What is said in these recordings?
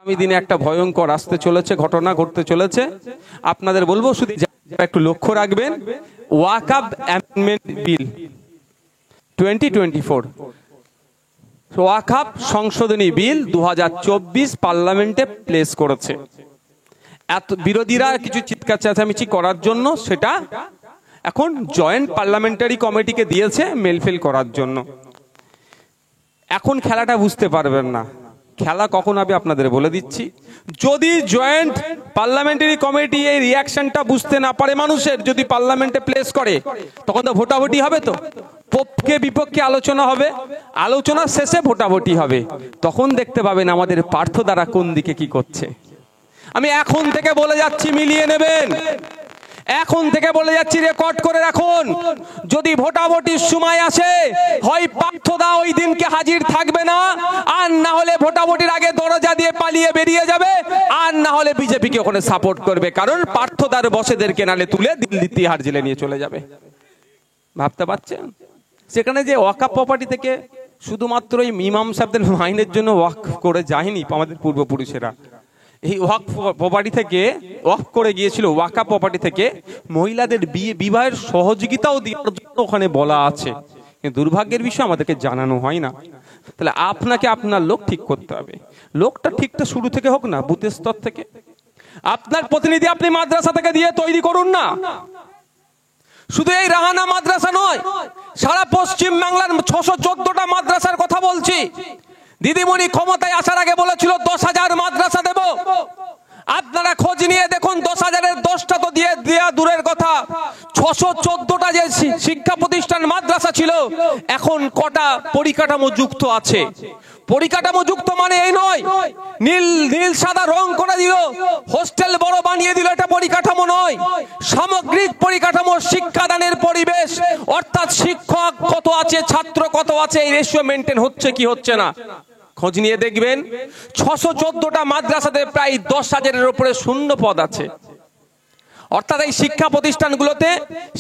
আগামী দিনে একটা ভয়ঙ্কর আসতে চলেছে, ঘটনা ঘটতে চলেছে। আপনাদের বলবো শুধু একটু লক্ষ্য রাখবেন, ওয়াকফ অ্যামেন্ডমেন্ট বিল 2024, ওয়াকফ সংশোধনী বিল 2024 পার্লামেন্টে প্লেস করেছে। এত বিরোধীরা কিছু চিৎকার চেঁচামেচি করার জন্য সেটা এখন জয়েন্ট পার্লামেন্টারি কমিটিকে দিয়েছে মেলফেল করার জন্য। এখন খেলাটা বুঝতে পারবেন না, খেলা কখন হবে আপনাদের বলে দিচ্ছি। যদি জয়েন্ট পার্লামেন্টারি কমিটি এই রিয়াকশনটা বুঝতে না পারে মানুষের, যদি পার্লামেন্টে প্লেস করে, তখন তো ভোটাভুটি হবে, তো পক্ষে বিপক্ষে আলোচনা হবে, আলোচনা শেষে ভোটাভুটি হবে। তখন দেখতে পাবেন আমাদের পার্থ দ্বারা কোন দিকে কি করছে। আমি এখন থেকে বলে যাচ্ছি, মিলিয়ে নেবেন, এখন থেকে বলে যাচ্ছি, রেকর্ড করে রাখুন। যদি ভোটাভুটির সময় আসে, হয় পার্থদা ওই দিনকে হাজির থাকবে না, আর না হলে ভোটাভুটির আগে দরজা দিয়ে পালিয়ে বেরিয়ে যাবে, আর না হলে বিজেপিকে ওখানে সাপোর্ট করবে। কারণ পার্থদার বসেদেরকে নালে তুলে দিল্লি তিহার জেলে নিয়ে চলে যাবে। ভাবতে পারছেন? সেখানে যে ওয়াকফ প্রপার্টি থেকে শুধুমাত্র এই ইমাম সাহেবদের মাইনের জন্য ওয়াকফ করে যায়নি আমাদের পূর্বপুরুষেরা। এই ওয়াকফ প্রপার্টি থেকে ওয়াকফ করে গিয়েছিল, ওয়াকফ প্রপার্টি থেকে মহিলাদের বিবাহের সহযোগিতাও দেওয়ার জন্য ওখানে বলা আছে। কিন্তু দুর্ভাগ্যের বিষয় আমাদেরকে জানানো হয় না। তাহলে আপনাকে আপনার লোক ঠিক করতে হবে। লোকটা ঠিকটা শুরু থেকে হোক না, বুথের স্তর থেকে। আপনার প্রতিনিধি আপনি মাদ্রাসা থেকে দিয়ে তৈরি করুন না। শুধু এই রাহানা মাদ্রাসা নয়, সারা পশ্চিম বাংলার 614টা মাদ্রাসার কথা বলছি। দিদিমণি ক্ষমতায় আসার আগে বলেছিল 10,000 মাদ্রাসা দেব। আপনারা খোঁজ নিয়ে দেখুন, 10,000-এর 10টা তো দিয়ে দেয়া দূরের কথা, 614টা যে শিক্ষা প্রতিষ্ঠান মাদ্রাসা ছিল, এখন কটা পরিকাঠামো যুক্ত আছে। পরিকাঠামো যুক্ত মানে এই নয় নীল নীল সাদা রং করে দিল, হোস্টেল বড় বানিয়ে দিল, এটা পরিকাঠামো নয়। সামগ্রিক পরিকাঠামো, শিক্ষাদানের পরিবেশ, অর্থাৎ শিক্ষক কত আছে, ছাত্র কত আছে, এই রেশিও মেনটেন হচ্ছে কি হচ্ছে না খোঁজ নিয়ে দেখবেন। 614টা মাদ্রাসাতে প্রায় 10,000-এর উপরে শূন্য পদ আছে। অর্থাৎ এই শিক্ষা প্রতিষ্ঠানগুলোতে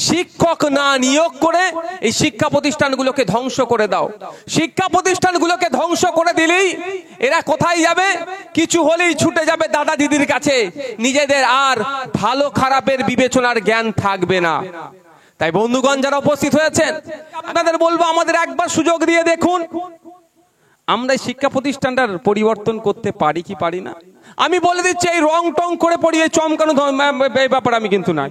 শিক্ষক না নিয়োগ করে এই শিক্ষা প্রতিষ্ঠানগুলোকে ধ্বংস করে দাও। শিক্ষা প্রতিষ্ঠানগুলোকে ধ্বংস করে দিলেই এরা কোথায় যাবে? কিছু হলেই ছুটে যাবে দাদা দিদির কাছে, নিজেদের আর ভালো খারাপের বিবেচনার জ্ঞান থাকবে না। তাই বন্ধুগণ যারা উপস্থিত হয়েছেন, আপনাদের বলবো আমাদের একবার সুযোগ দিয়ে দেখুন, আমরা এই শিক্ষা প্রতিষ্ঠানটার পরিবর্তন করতে পারি কি পারি না। আমি বলে দিচ্ছি, এই রং টং করে পড়িয়ে চমকানো এই ব্যাপার আমি কিন্তু নাই।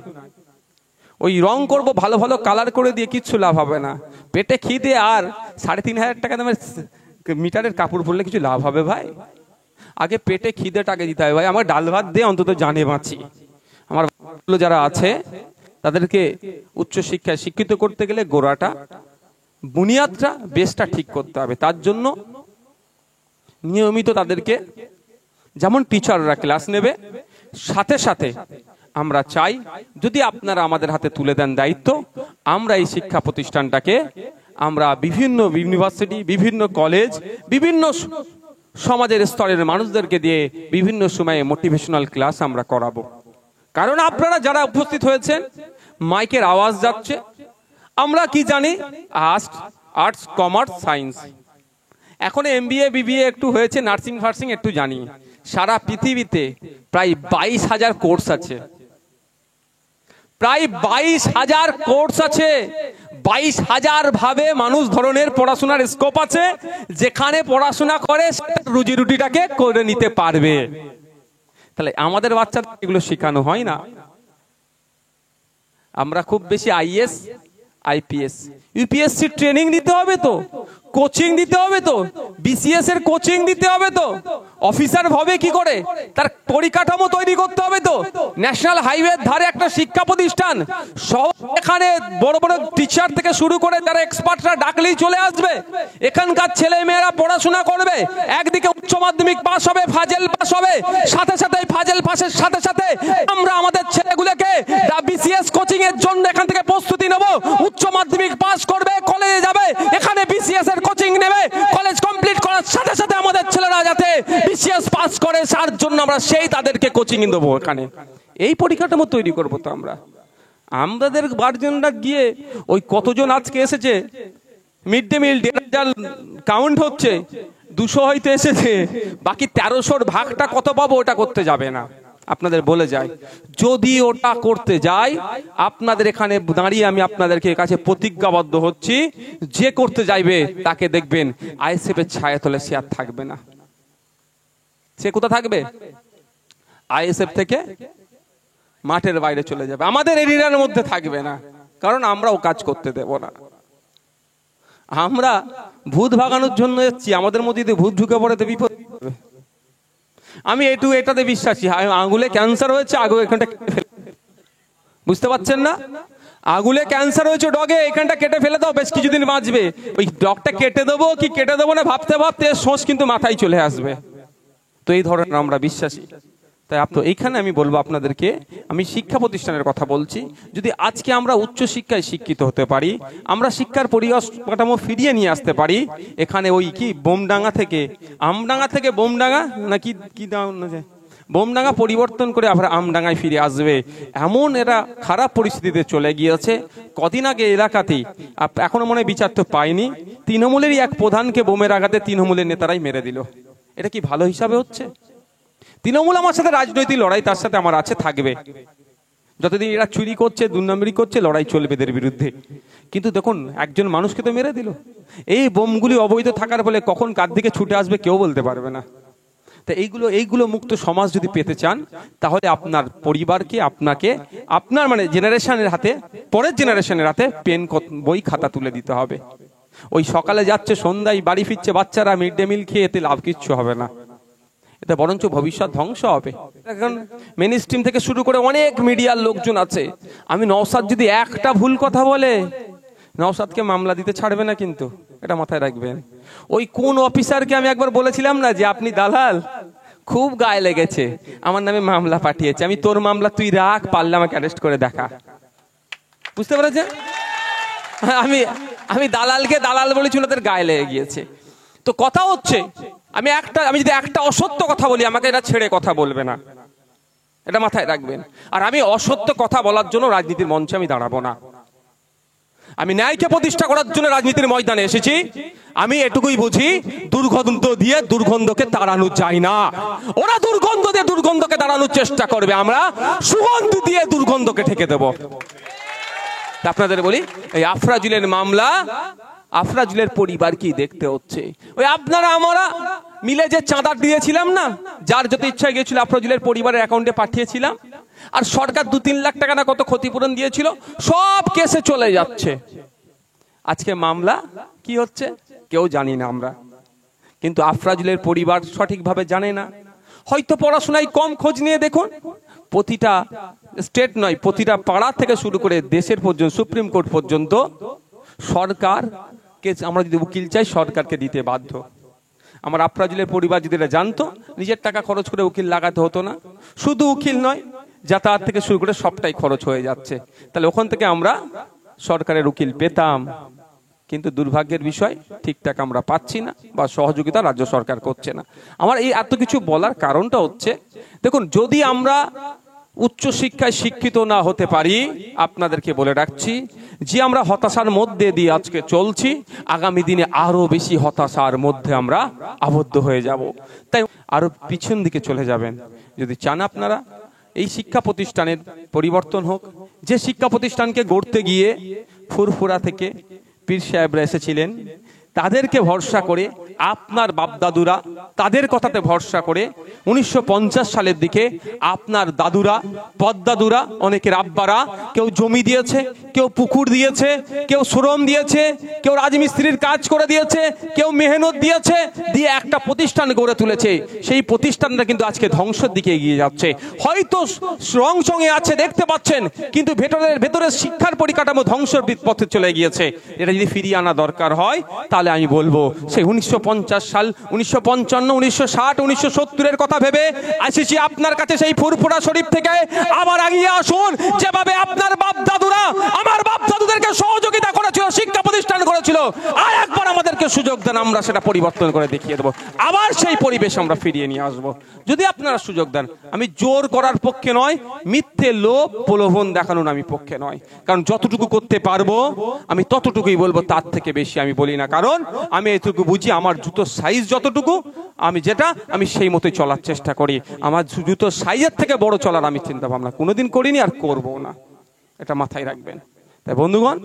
ওই রং করব, ভালো ভালো কালার করে দিয়ে কিচ্ছু লাভ হবে না। পেটে খিদে আর 3,500 টাকা দামের মিটারের কাপড় পরলে কিছু লাভ হবে ভাই? আগে পেটে খিদেটাকে দিতে হবে ভাই। আমার ডাল ভাত দিয়ে অন্তত জানে বাঁচি। আমার যারা আছে তাদেরকে উচ্চ শিক্ষায় শিক্ষিত করতে গেলে গোড়াটা, বুনিয়াদটা, বেসটা ঠিক করতে হবে। তার জন্য নিয়মিত তাদেরকে, যেমন টিচাররা ক্লাস নেবে, সাথে সাথে আমরা চাই যদি আপনারা আমাদের হাতে তুলে দেন দায়িত্ব, আমরা এই শিক্ষা প্রতিষ্ঠানটাকে আমরা বিভিন্ন ইউনিভার্সিটি, বিভিন্ন কলেজ, বিভিন্ন সমাজের স্তরের মানুষদেরকে দিয়ে বিভিন্ন সময়ে মোটিভেশনাল ক্লাস আমরা করাবো। কারণ আপনারা যারা উপস্থিত হয়েছেন, মাইকের আওয়াজ যাচ্ছে, আমরা কি জানি? আর্টস, কমার্স, সায়েন্স, এখন MBA BBA একটু হয়েছে, নার্সিং ফার্সিং একটু জানি। সারা পৃথিবীতে প্রায় 22,000 কোর্স আছে, প্রায় 22,000 কোর্স আছে। 22,000 ভাবে মানুষ ধরনের পড়াশোনার স্কোপ আছে, যেখানে পড়াশোনা করে রুজি রুটিটাকে করে নিতে পারবে। তাহলে আমাদের বাচ্চাদের এগুলো শেখানো হয় না। আমরা খুব বেশি IAS, IPS, UPSC ট্রেনিং দিতে হবে তো, কোচিং দিতে হবে তো, BCS এর কোচিং দিতে হবে তো, অফিসার হবে কি করে, তার পরিকাঠামো তৈরি করতে হবে তো। ন্যাশনাল হাইওয়ের ধারে একটা শিক্ষা প্রতিষ্ঠান, সব এখানে বড় বড় টিচার থেকে শুরু করে যারা এক্সপার্টরা ডাকলেই চলে আসবে। এখানকার ছেলে মেয়েরা পড়াশোনা করবে, একদিকে উচ্চ মাধ্যমিক পাস হবে, ফাজেল পাস হবে, সাথে সাথে ফাজেল পাসের সাথে সাথে আমরা আমাদের ছেলেগুলোকে BCS কোচিং এর জন্য এখান থেকে প্রস্তুতি নেব। উচ্চ মাধ্যমিক পাস করবে, কলেজে যাবে, এখানে BCS এর কোচিং নেবে, কলেজ কমপ্লিট করার সাথে সাথে আমাদের ছেলেরা যাতে BCS পাস করে, তার জন্য আমরা সেই তাদেরকে কোচিং দেবো। এখানে এই পরিকাঠামো তৈরি করবো। তো আমাদের গার্জেনরা গিয়ে ওই কতজন আজকে এসেছে, মিড ডে মিল 1,500 কাউন্ট হচ্ছে, 200 হয়তো এসেছে, বাকি 1300-র ভাগটা কত পাবো ওটা করতে যাবে না। আপনাদের বলে যায়, যদি ওটা করতে যাই, আপনাদের এখানে দাঁড়িয়ে আমি আপনাদেরকে কাছে প্রতিজ্ঞাবদ্ধ হচ্ছি, যে করতে যাইবে তাকে দেখবেন আইএসএফ এর ছায়া তলে সে আর থাকবে না। সে কোথা থাকবে? আইএসএফ থেকে মাঠের বাইরে চলে যাবে, আমাদের এরিয়ার মধ্যে থাকবে না, কারণ আমরাও কাজ করতে দেব না। আমরা ভূত ভাগানোর জন্য এসেছি, আমাদের মধ্যে যদি ভূত ঢুকে পড়ে তো বিপদ। আমি এটাতে বিশ্বাসী, আঙুলে ক্যান্সার হয়েছে, আগে এখানটা বুঝতে পারছেন না? আঙুলে ক্যান্সার হয়েছে ডগে, এখানটা কেটে ফেলে দাও, বেশ কিছুদিন বাঁচবে। ওই ডগটা কেটে দেবো কি কেটে দেবো না ভাবতে ভাবতে সোচ কিন্তু মাথায় চলে আসবে। তো এই ধরনের আমরা বিশ্বাসী। তাই এইখানে আমি বলবো আপনাদেরকে, আমি শিক্ষা প্রতিষ্ঠানের কথা বলছি, যদি আজকে আমরা উচ্চ শিক্ষায় শিক্ষিত হতে পারি, আমরা শিক্ষার পরিকাঠামো ফিরিয়ে নিয়ে আসতে পারি, এখানে ওই কি বোমডাঙ্গা থেকে আমডাঙ্গা থেকে বোমডাঙ্গা না কি বোমডাঙ্গা পরিবর্তন করে আবার আমডাঙ্গায় ফিরে আসবে, এমন এরা খারাপ পরিস্থিতিতে চলে গিয়েছে। কদিন আগে এলাকাতেই, এখনো মনে বিচার তো পায়নি, তৃণমূলেরই এক প্রধানকে বোমের আঘাতে তৃণমূলের নেতারাই মেরে দিল। এটা কি ভালো হিসাবে হচ্ছে? তৃণমূল আমার সাথে রাজনৈতিক লড়াই তার সাথে আমার আছে, থাকবে। যতদিন এরা চুরি করছে, দুর্নামরি করছে, লড়াই চলবে এদের বিরুদ্ধে। কিন্তু দেখুন, একজন মানুষকে তো মেরে দিল। এই বোমগুলি অবৈধ থাকার ফলে কখন কার দিকে ছুটে আসবে কেউ বলতে পারবে না। তা এইগুলো মুক্ত সমাজ যদি পেতে চান, তাহলে আপনার পরিবারকে, আপনাকে, আপনার মানে জেনারেশনের হাতে, পরের জেনারেশনের হাতে পেন বই খাতা তুলে দিতে হবে। ওই সকালে যাচ্ছে, সন্ধ্যায় বাড়ি ফিরছে বাচ্চারা, মিড ডে মিল খেয়ে এতে লাভ কিচ্ছু হবে না, এটা বরঞ্চ ভবিষ্যৎ ধ্বংস হবে। এখন মেন স্ট্রিম থেকে শুরু করে অনেক মিডিয়ার লোকজন আছে, আমি নওশাদ যদি একটা ভুল কথা বলে, নওশাদকে মামলা দিতে ছাড়বে না, কিন্তু এটা মাথায় রাখবেন। ওই কোন অফিসারকে আমি একবার বলেছিলাম না যে আপনি দালাল, খুব গায়ে লেগেছে, আমার নামে মামলা পাঠিয়েছে, আমি তোর মামলা তুই রাখ, পারলে আমাকে অ্যারেস্ট করে দেখা। বুঝতে পেরেছেন? আমি দালালকে দালাল বলেছিল, তাদের গায়ে লেগে গিয়েছে। তো কথা হচ্ছে, আমি যদি একটা অসত্য কথা বলি, আমাকে এটা ছেড়ে কথা বলবে না, এটা মাথায় রাখবেন। আর আমি অসত্য কথা বলার জন্য রাজনীতির মঞ্চে আমি দাঁড়াবো না। আমি ন্যায়কে প্রতিষ্ঠা করার জন্য রাজনীতির ময়দানে এসেছি। আমি এটুকুই বুঝি, দুর্গন্ধ দিয়ে দুর্গন্ধকে তাড়ানো যায় না। ওরা দুর্গন্ধ দিয়ে দুর্গন্ধকে তাড়ানোর চেষ্টা করবে, আমরা সুগন্ধ দিয়ে দুর্গন্ধকে ঠেকে দেব। আপনাদের বলি, এই আফরাজুলের মামলা, আফরাজুলের পরিবার কি দেখতে হচ্ছে? ওই আপনারা আমরা মিলে যে চাঁদা দিয়েছিলাম না, যার যত ইচ্ছা গিয়েছিল আফরাজুলের পরিবারের অ্যাকাউন্টে পাঠিয়েছিলাম, আর সরকার 2-3 লাখ টাকা না কত ক্ষতিপূরণ দিয়েছিল, সব কেসে চলে যাচ্ছে। আজকে মামলা কি হচ্ছে কেউ জানি না আমরা, কিন্তু আফরাজুলের পরিবার সঠিকভাবে জানে না, হয়তো পড়াশোনায় কম। খোঁজ নিয়ে দেখুন, প্রতিটা স্টেট নয়, প্রতিটা পাড়া থেকে শুরু করে দেশের পর্যন্ত, সুপ্রিম কোর্ট পর্যন্ত সরকারকে আমরা যদি উকিল চাই, সরকারকে দিতে বাধ্য। আমার আফরাজুলের পরিবার যদি এটা জানতো, নিজের টাকা খরচ করে উকিল লাগাতে হতো না। শুধু উকিল নয়, যাতায়াত থেকে শুরু করে সবটাই খরচ হয়ে যাচ্ছে, তাহলে ওখান থেকে আমরা সরকারের উকিল পেতাম। কিন্তু দুর্ভাগ্যের বিষয়, ঠিকঠাক আমরা পাচ্ছি না, বা সহযোগিতা রাজ্য সরকার করছে না। আমার এই এত কিছু বলার কারণটা হচ্ছে, দেখুন, যদি আমরা উচ্চ শিক্ষায় শিক্ষিত না হতে পারি, আপনাদেরকে বলে রাখছি যে আমরা হতাশার মধ্যে দিয়ে আজকে চলছি, আগামী দিনে আরো বেশি হতাশার মধ্যে আমরা আবদ্ধ হয়ে যাব। তাই আরো পিছন দিকে চলে যাবেন। যদি চান আপনারা এই শিক্ষা প্রতিষ্ঠানের পরিবর্তন হোক, যে শিক্ষা প্রতিষ্ঠানকে গড়তে গিয়ে ফুরফুরা থেকে পীর সাহেবরা এসেছিলেন, তাদেরকে ভরসা করে আপনার বাপদাদুরা, তাদের কথাতে ভরসা করে 1950 সালের দিকে আপনার দাদুরা, পদ্দাদুরা, অনেকের আব্বারা, কেউ জমি দিয়েছে, কেউ পুকুর দিয়েছে, কেউ শ্রম দিয়েছে, কেউ রাজমিস্ত্রির কাজ করে দিয়েছে, কেউ মেহনত দিয়েছে, দিয়ে একটা প্রতিষ্ঠান গড়ে তুলেছে। সেই প্রতিষ্ঠানটা কিন্তু আজকে ধ্বংসের দিকে এগিয়ে যাচ্ছে। হয়তো রং সঙ্গে আছে, দেখতে পাচ্ছেন, কিন্তু ভেতরের শিক্ষার পরিকাঠামো ধ্বংসের পথে চলে গিয়েছে। এটা যদি ফিরিয়ে আনা দরকার হয়, তাহলে আমি বলবো সেই 1950 সাল, 1955, 1960, 1970-এর কথা ভেবে আসিছি আপনার কাছে, সেই ফুরফুরা শরীফ থেকে আবার এগিয়ে আসুন। যেভাবে আপনার বাপ দাদুরা, আমার বাপ দাদুদের আমাদেরকে সহযোগিতা করেছিল, শিক্ষা প্রতিষ্ঠান করেছিল, আর একবার আমাদেরকে সুযোগ দেন, আমরা সেটা পরিবর্তন করে দেখিয়ে দেবো, আবার সেই পরিবেশ আমরা ফিরিয়ে নিয়ে আসবো যদি আপনারা সুযোগ দেন। আমি জোর করার পক্ষে নয়, মিথ্যে লোভ প্রলোভন দেখানোর আমি পক্ষে নয়, কারণ যতটুকু করতে পারবো আমি ততটুকুই বলবো, তার থেকে বেশি আমি বলি না, কারণ আমি এটুকু বুঝি আমার জুতোর সাইজ যতটুকু আমি সেই মতোই চলার চেষ্টা করি। আমার জুতোর সাইজের থেকে বড় চলার আমি চিন্তা ভাবনা কোনোদিন করিনি আর করবো না, এটা মাথায় রাখবেন। তাই বন্ধুগণ,